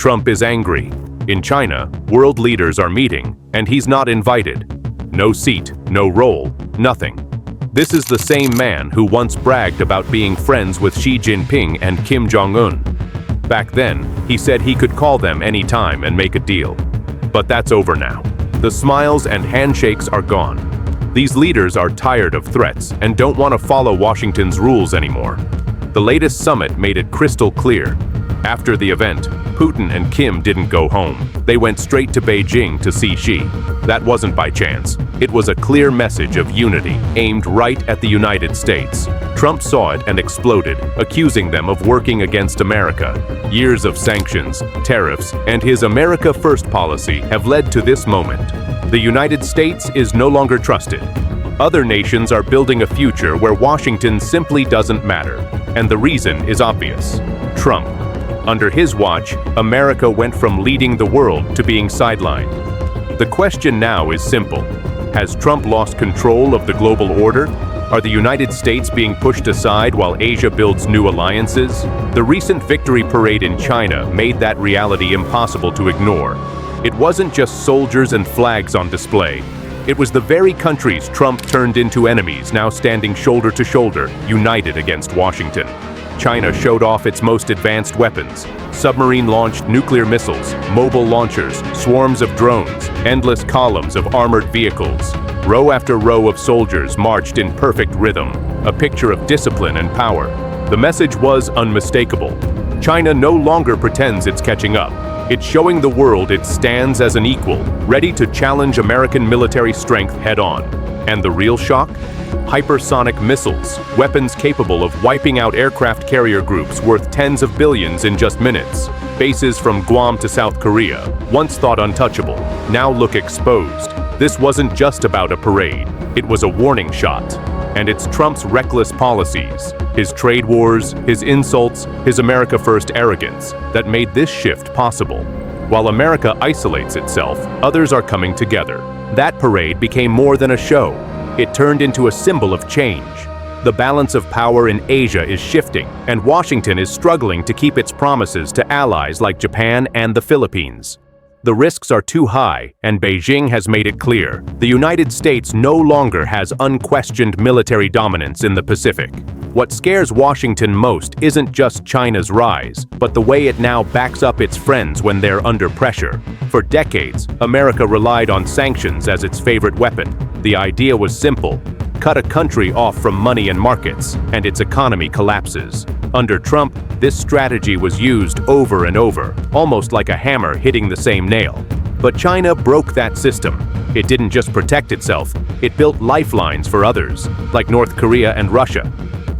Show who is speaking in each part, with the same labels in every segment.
Speaker 1: Trump is angry. In China, world leaders are meeting, and he's not invited. No seat, no role, nothing. This is the same man who once bragged about being friends with Xi Jinping and Kim Jong-un. Back then, he said he could call them anytime and make a deal. But that's over now. The smiles and handshakes are gone. These leaders are tired of threats and don't want to follow Washington's rules anymore. The latest summit made it crystal clear. After the event, Putin and Kim didn't go home. They went straight to Beijing to see Xi. That wasn't by chance. It was a clear message of unity, aimed right at the United States. Trump saw it and exploded, accusing them of working against America. Years of sanctions, tariffs, and his America First policy have led to this moment. The United States is no longer trusted. Other nations are building a future where Washington simply doesn't matter. And the reason is obvious. Trump. Under his watch, America went from leading the world to being sidelined. The question now is simple. Has Trump lost control of the global order? Are the United States being pushed aside while Asia builds new alliances? The recent victory parade in China made that reality impossible to ignore. It wasn't just soldiers and flags on display. It was the very countries Trump turned into enemies now standing shoulder to shoulder, united against Washington. China showed off its most advanced weapons, submarine-launched nuclear missiles, mobile launchers, swarms of drones, endless columns of armored vehicles. Row after row of soldiers marched in perfect rhythm, a picture of discipline and power. The message was unmistakable. China no longer pretends it's catching up. It's showing the world it stands as an equal, ready to challenge American military strength head-on. And the real shock? Hypersonic missiles, weapons capable of wiping out aircraft carrier groups worth tens of billions in just minutes. Bases from Guam to South Korea, once thought untouchable, now look exposed. This wasn't just about a parade. It was a warning shot. And it's Trump's reckless policies, his trade wars, his insults, his America First arrogance that made this shift possible. While America isolates itself, others are coming together. That parade became more than a show. It turned into a symbol of change. The balance of power in Asia is shifting, and Washington is struggling to keep its promises to allies like Japan and the Philippines. The risks are too high, and Beijing has made it clear. The United States no longer has unquestioned military dominance in the Pacific. What scares Washington most isn't just China's rise, but the way it now backs up its friends when they're under pressure. For decades, America relied on sanctions as its favorite weapon. The idea was simple. Cut a country off from money and markets, and its economy collapses. Under Trump, this strategy was used over and over, almost like a hammer hitting the same nail. But China broke that system. It didn't just protect itself, it built lifelines for others, like North Korea and Russia.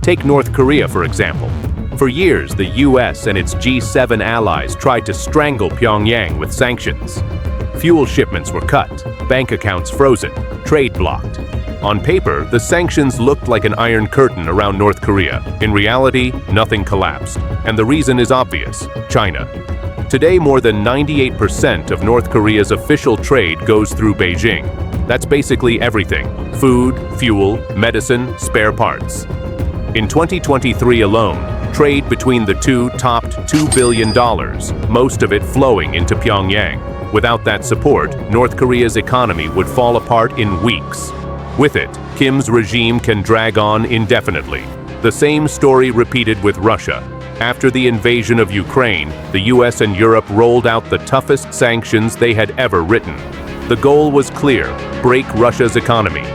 Speaker 1: Take North Korea, for example. For years, the US and its G7 allies tried to strangle Pyongyang with sanctions. Fuel shipments were cut, bank accounts frozen, trade blocked. On paper, the sanctions looked like an iron curtain around North Korea. In reality, nothing collapsed. And the reason is obvious: China. Today, more than 98% of North Korea's official trade goes through Beijing. That's basically everything: food, fuel, medicine, spare parts. In 2023 alone, trade between the two topped $2 billion, most of it flowing into Pyongyang. Without that support, North Korea's economy would fall apart in weeks. With it, Kim's regime can drag on indefinitely. The same story repeated with Russia. After the invasion of Ukraine, the US and Europe rolled out the toughest sanctions they had ever written. The goal was clear: break Russia's economy.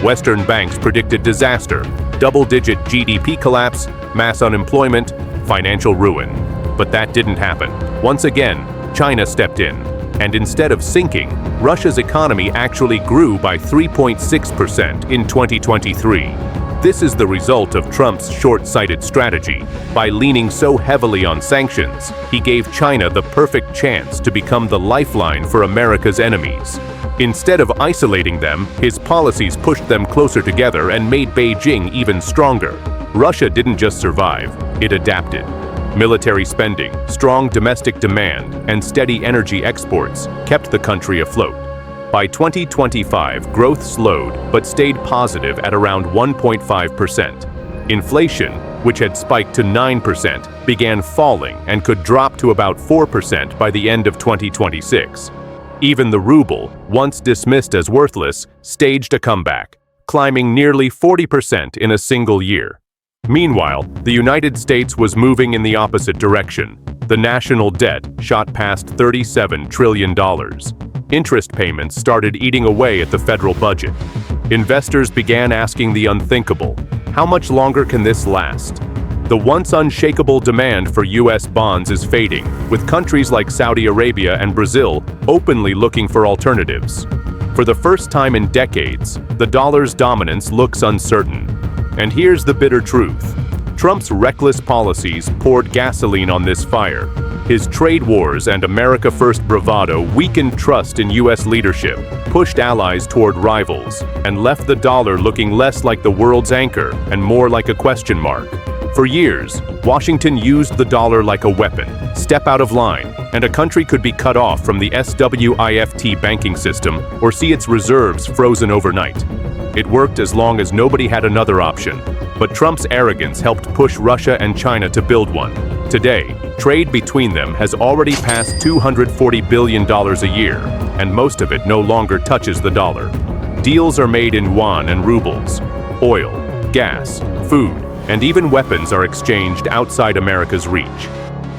Speaker 1: Western banks predicted disaster, double-digit GDP collapse, mass unemployment, financial ruin. But that didn't happen. Once again, China stepped in. And instead of sinking, Russia's economy actually grew by 3.6% in 2023. This is the result of Trump's short-sighted strategy. By leaning so heavily on sanctions, he gave China the perfect chance to become the lifeline for America's enemies. Instead of isolating them, his policies pushed them closer together and made Beijing even stronger. Russia didn't just survive, it adapted. Military spending, strong domestic demand, and steady energy exports kept the country afloat. By 2025, growth slowed but stayed positive at around 1.5%. Inflation, which had spiked to 9%, began falling and could drop to about 4% by the end of 2026. Even the ruble, once dismissed as worthless, staged a comeback, climbing nearly 40% in a single year. Meanwhile, the United States was moving in the opposite direction. The national debt shot past $37 trillion. Interest payments started eating away at the federal budget. Investors began asking the unthinkable: how much longer can this last? The once unshakable demand for U.S. bonds is fading, with countries like Saudi Arabia and Brazil openly looking for alternatives. For the first time in decades, the dollar's dominance looks uncertain. And here's the bitter truth. Trump's reckless policies poured gasoline on this fire. His trade wars and America First bravado weakened trust in U.S. leadership, pushed allies toward rivals, and left the dollar looking less like the world's anchor and more like a question mark. For years, Washington used the dollar like a weapon. Step out of line, and a country could be cut off from the SWIFT banking system or see its reserves frozen overnight. It worked as long as nobody had another option. But Trump's arrogance helped push Russia and China to build one. Today, trade between them has already passed $240 billion a year, and most of it no longer touches the dollar. Deals are made in yuan and rubles. Oil, gas, food, and even weapons are exchanged outside America's reach.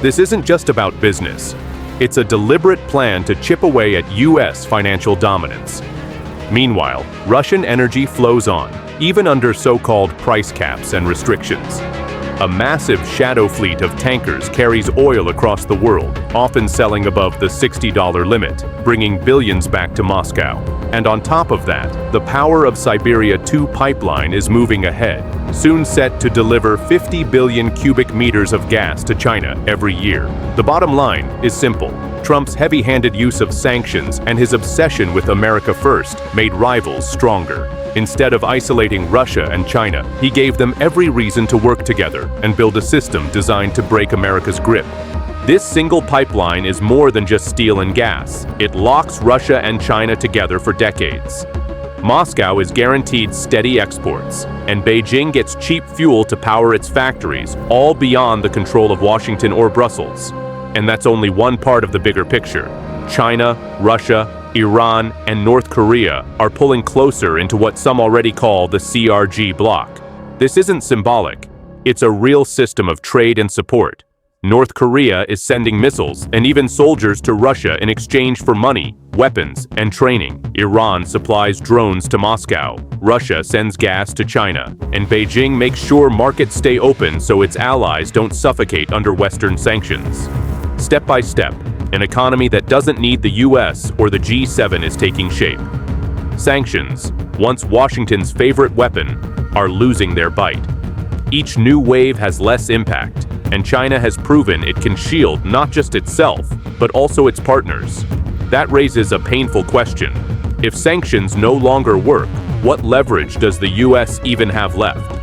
Speaker 1: This isn't just about business. It's a deliberate plan to chip away at U.S. financial dominance. Meanwhile, Russian energy flows on, even under so-called price caps and restrictions. A massive shadow fleet of tankers carries oil across the world, often selling above the $60 limit, bringing billions back to Moscow. And on top of that, the Power of Siberia 2 pipeline is moving ahead, soon set to deliver 50 billion cubic meters of gas to China every year. The bottom line is simple. Trump's heavy-handed use of sanctions and his obsession with America First made rivals stronger. Instead of isolating Russia and China, he gave them every reason to work together and build a system designed to break America's grip. This single pipeline is more than just steel and gas. It locks Russia and China together for decades. Moscow is guaranteed steady exports, and Beijing gets cheap fuel to power its factories, all beyond the control of Washington or Brussels. And that's only one part of the bigger picture. China, Russia, Iran, and North Korea are pulling closer into what some already call the CRG bloc. This isn't symbolic. It's a real system of trade and support. North Korea is sending missiles and even soldiers to Russia in exchange for money, weapons, and training. Iran supplies drones to Moscow. Russia sends gas to China. And Beijing makes sure markets stay open so its allies don't suffocate under Western sanctions. Step by step, an economy that doesn't need the US or the G7 is taking shape. Sanctions, once Washington's favorite weapon, are losing their bite. Each new wave has less impact, and China has proven it can shield not just itself, but also its partners. That raises a painful question. If sanctions no longer work, what leverage does the US even have left?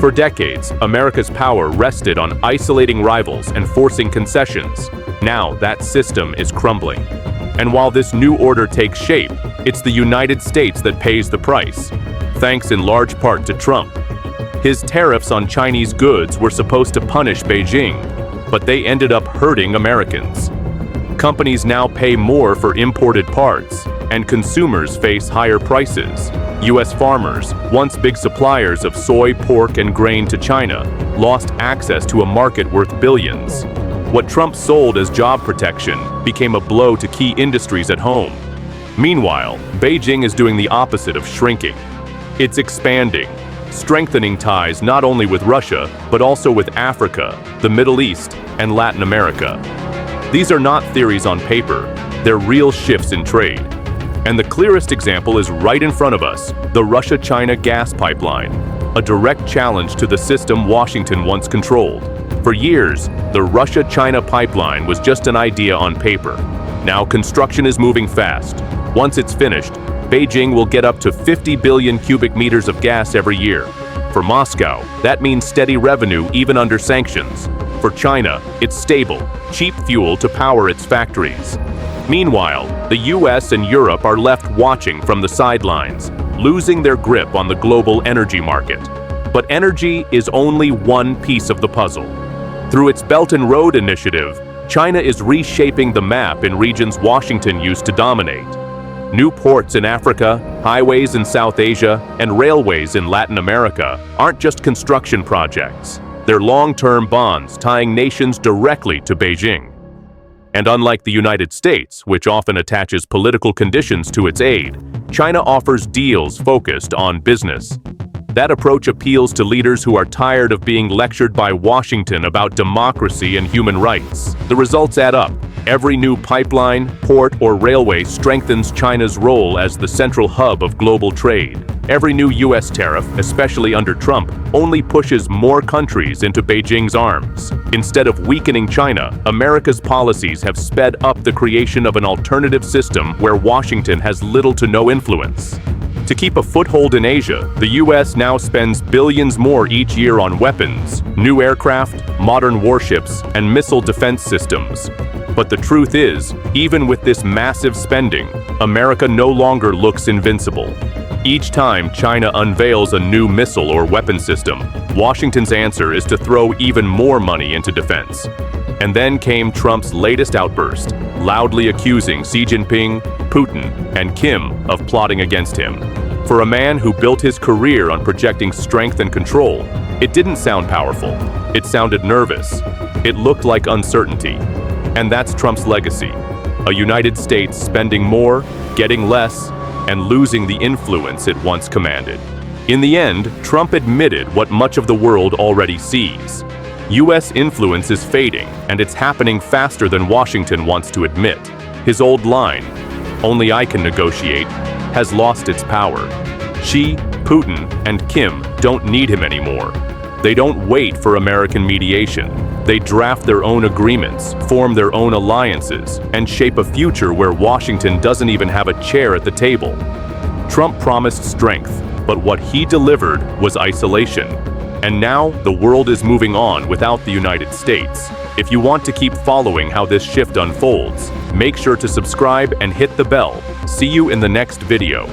Speaker 1: For decades, America's power rested on isolating rivals and forcing concessions. Now that system is crumbling. And while this new order takes shape, it's the United States that pays the price, thanks in large part to Trump. His tariffs on Chinese goods were supposed to punish Beijing, but they ended up hurting Americans. Companies now pay more for imported parts, and consumers face higher prices. U.S. farmers, once big suppliers of soy, pork, and grain to China, lost access to a market worth billions. What Trump sold as job protection became a blow to key industries at home. Meanwhile, Beijing is doing the opposite of shrinking. It's expanding, strengthening ties not only with Russia, but also with Africa, the Middle East, and Latin America. These are not theories on paper, they're real shifts in trade. And the clearest example is right in front of us, the Russia-China gas pipeline, a direct challenge to the system Washington once controlled. For years, the Russia-China pipeline was just an idea on paper. Now construction is moving fast. Once it's finished, Beijing will get up to 50 billion cubic meters of gas every year. For Moscow, that means steady revenue even under sanctions. For China, it's stable, cheap fuel to power its factories. Meanwhile, the US and Europe are left watching from the sidelines, losing their grip on the global energy market. But energy is only one piece of the puzzle. Through its Belt and Road Initiative, China is reshaping the map in regions Washington used to dominate. New ports in Africa, highways in South Asia, and railways in Latin America aren't just construction projects. They're long-term bonds tying nations directly to Beijing. And unlike the United States, which often attaches political conditions to its aid, China offers deals focused on business. That approach appeals to leaders who are tired of being lectured by Washington about democracy and human rights. The results add up. Every new pipeline, port, or railway strengthens China's role as the central hub of global trade. Every new U.S. tariff, especially under Trump, only pushes more countries into Beijing's arms. Instead of weakening China, America's policies have sped up the creation of an alternative system where Washington has little to no influence. To keep a foothold in Asia, the U.S. now spends billions more each year on weapons, new aircraft, modern warships, and missile defense systems. But the truth is, even with this massive spending, America no longer looks invincible. Each time China unveils a new missile or weapon system, Washington's answer is to throw even more money into defense. And then came Trump's latest outburst, loudly accusing Xi Jinping, Putin, and Kim of plotting against him. For a man who built his career on projecting strength and control, it didn't sound powerful. It sounded nervous. It looked like uncertainty. And that's Trump's legacy. A United States spending more, getting less, and losing the influence it once commanded. In the end, Trump admitted what much of the world already sees. U.S. influence is fading, and it's happening faster than Washington wants to admit. His old line, "Only I can negotiate," has lost its power. Xi, Putin, and Kim don't need him anymore. They don't wait for American mediation. They draft their own agreements, form their own alliances, and shape a future where Washington doesn't even have a chair at the table. Trump promised strength, but what he delivered was isolation. And now, the world is moving on without the United States. If you want to keep following how this shift unfolds, make sure to subscribe and hit the bell. See you in the next video.